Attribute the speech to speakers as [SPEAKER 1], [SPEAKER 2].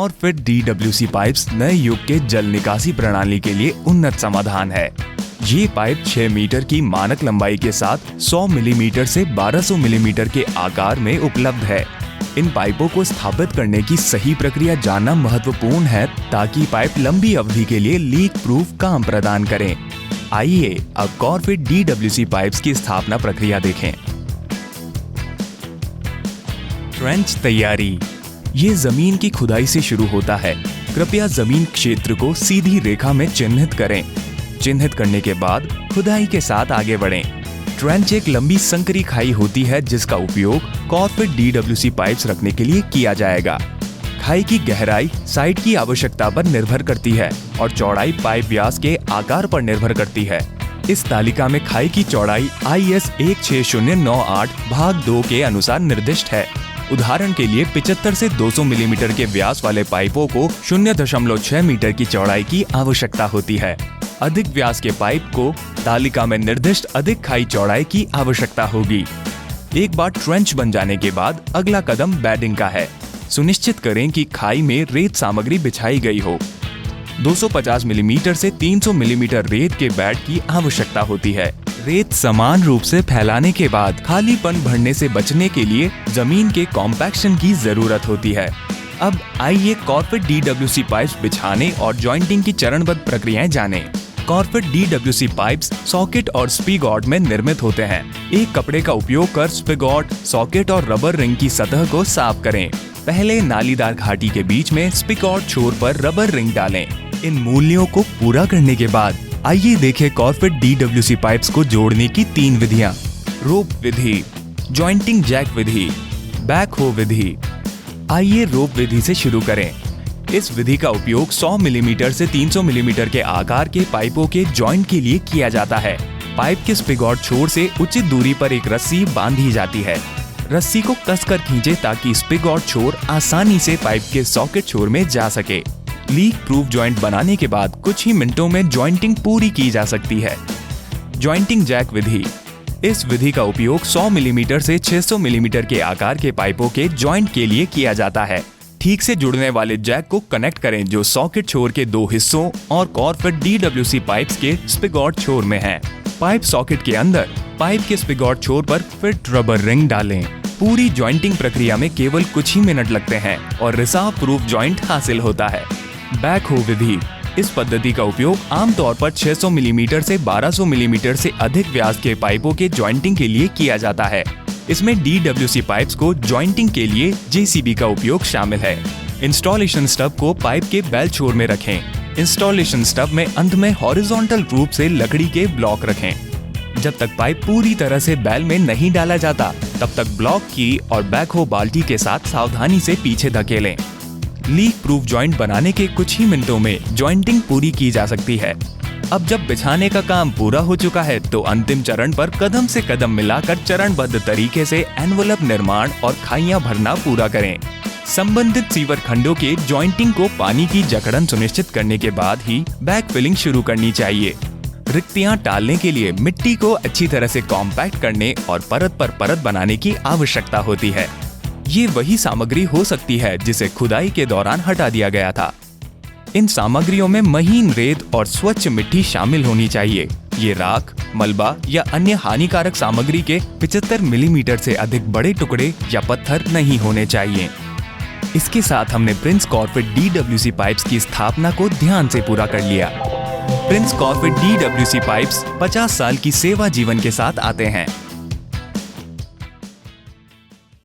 [SPEAKER 1] कॉरफिट DWC pipes नए युग के जल निकासी प्रणाली के लिए उन्नत समाधान है। ये पाइप 6 मीटर की मानक लंबाई के साथ 100 मिलीमीटर से 1200 मिलीमीटर के आकार में उपलब्ध है। इन पाइपों को स्थापित करने की सही प्रक्रिया जानना महत्वपूर्ण है ताकि पाइप लंबी अवधि के लिए लीक प्रूफ काम प्रदान करें। आइए अब कॉरफिट DWC पाइप्स की स्थापना प्रक्रिया देखें। ट्रेंच तैयारी। ये जमीन की खुदाई से शुरू होता है। कृपया जमीन क्षेत्र को सीधी रेखा में चिन्हित करें। चिन्हित करने के बाद खुदाई के साथ आगे बढ़ें। ट्रेंच एक लंबी संकरी खाई होती है जिसका उपयोग कॉरफिट DWC पाइप्स रखने के लिए किया जाएगा। खाई की गहराई साइट की आवश्यकता पर निर्भर करती है और चौड़ाई पाइप व्यास के आकार पर निर्भर करती है। इस तालिका में खाई की चौड़ाई IS 16098 भाग 2 के अनुसार निर्दिष्ट है। उदाहरण के लिए 75 से 200 मिलीमीटर के व्यास वाले पाइपों को 0.6 मीटर की चौड़ाई की आवश्यकता होती है। अधिक व्यास के पाइप को तालिका में निर्दिष्ट अधिक खाई चौड़ाई की आवश्यकता होगी। एक बार ट्रेंच बन जाने के बाद अगला कदम बेडिंग का है। सुनिश्चित करें कि खाई में रेत सामग्री बिछाई गई हो। 250 मिलीमीटर से 300 मिलीमीटर रेत के बेड की आवश्यकता होती है। रेत समान रूप से फैलाने के बाद खालीपन भरने से बचने के लिए जमीन के कॉम्पैक्शन की जरूरत होती है। अब आइए कॉरफिट DWC पाइप्स बिछाने और जॉइंटिंग की चरणबद्ध प्रक्रियाएं जानें। कॉरफिट DWC पाइप्स सॉकेट और स्पिगॉट में निर्मित होते हैं। एक कपड़े का उपयोग कर स्पिगॉट, सॉकेट और रबर रिंग की सतह को साफ करें। पहले नालीदार घाटी के बीच में स्पिगॉट छोर पर रबर रिंग डालें। इन मूल्यों को पूरा करने के बाद आइए देखें कॉरफिट DWC पाइप्स को जोड़ने की 3 विधियां। रोप विधि, जॉइंटिंग जैक विधि, बैक हो विधि। आइए रोप विधि से शुरू करें। इस विधि का उपयोग 100 मिलीमीटर से 300 मिलीमीटर के आकार के पाइपों के जॉइंट के लिए किया जाता है। पाइप के स्पिगॉट छोर से उचित दूरी पर एक रस्सी बांधी जाती है। रस्सी को कसकर खींचे ताकि स्पिगॉट छोर आसानी से पाइप के सॉकेट छोर में जा सके। लीक प्रूफ जॉइंट बनाने के बाद कुछ ही मिनटों में जॉइंटिंग पूरी की जा सकती है। जॉइंटिंग जैक विधि। इस विधि का उपयोग 100 मिलीमीटर से 600 मिलीमीटर के आकार के पाइपों के जॉइंट के लिए किया जाता है। ठीक से जुड़ने वाले जैक को कनेक्ट करें जो सॉकेट छोर के 2 हिस्सों और कॉरफिट DWC पाइप्स के स्पिगॉट छोर में है। पाइप सॉकेट के अंदर पाइप के स्पिगॉट छोर पर फिट रबर रिंग डालें। पूरी जॉइंटिंग प्रक्रिया में केवल कुछ ही मिनट लगते हैं और रिसाव प्रूफ जॉइंट हासिल होता है। बैक हो विधि। इस पद्धति का उपयोग आमतौर पर 600 मिलीमीटर से 1200 मिलीमीटर से अधिक व्यास के पाइपों के जॉइंटिंग के लिए किया जाता है। इसमें DWC पाइप्स को जॉइंटिंग के लिए JCB का उपयोग शामिल है। इंस्टॉलेशन स्टब को पाइप के बेल छोर में रखें। इंस्टॉलेशन स्टब में अंत में हॉरिजॉन्टल रूप से लकड़ी के ब्लॉक रखें। जब तक पाइप पूरी तरह से बेल में नहीं डाला जाता तब तक ब्लॉक की और बैकहो बाल्टी के साथ सावधानी से पीछे धकेलें। लीक प्रूफ जॉइंट बनाने के कुछ ही मिनटों में जॉइंटिंग पूरी की जा सकती है। अब जब बिछाने का काम पूरा हो चुका है तो अंतिम चरण पर कदम से कदम मिलाकर चरणबद्ध तरीके से एनवलप निर्माण और खाइयां भरना पूरा करें। संबंधित सीवर खंडों के जॉइंटिंग को पानी की जकड़न सुनिश्चित करने के बाद ही बैक फिलिंग शुरू करनी चाहिए। रिक्तियां टालने के लिए मिट्टी को अच्छी तरह से कॉम्पैक्ट करने और परत पर परत बनाने की आवश्यकता होती है। ये वही सामग्री हो सकती है जिसे खुदाई के दौरान हटा दिया गया था। इन सामग्रियों में महीन रेत और स्वच्छ मिट्टी शामिल होनी चाहिए। ये राख, मलबा या अन्य हानिकारक सामग्री के 75 मिलीमीटर से अधिक बड़े टुकड़े या पत्थर नहीं होने चाहिए। इसके साथ हमने प्रिंस कॉरफिट DWC पाइप्स की स्थापना को ध्यान से पूरा कर लिया। प्रिंस कॉरफिट DWC पाइप्स 50 साल की सेवा जीवन के साथ आते हैं।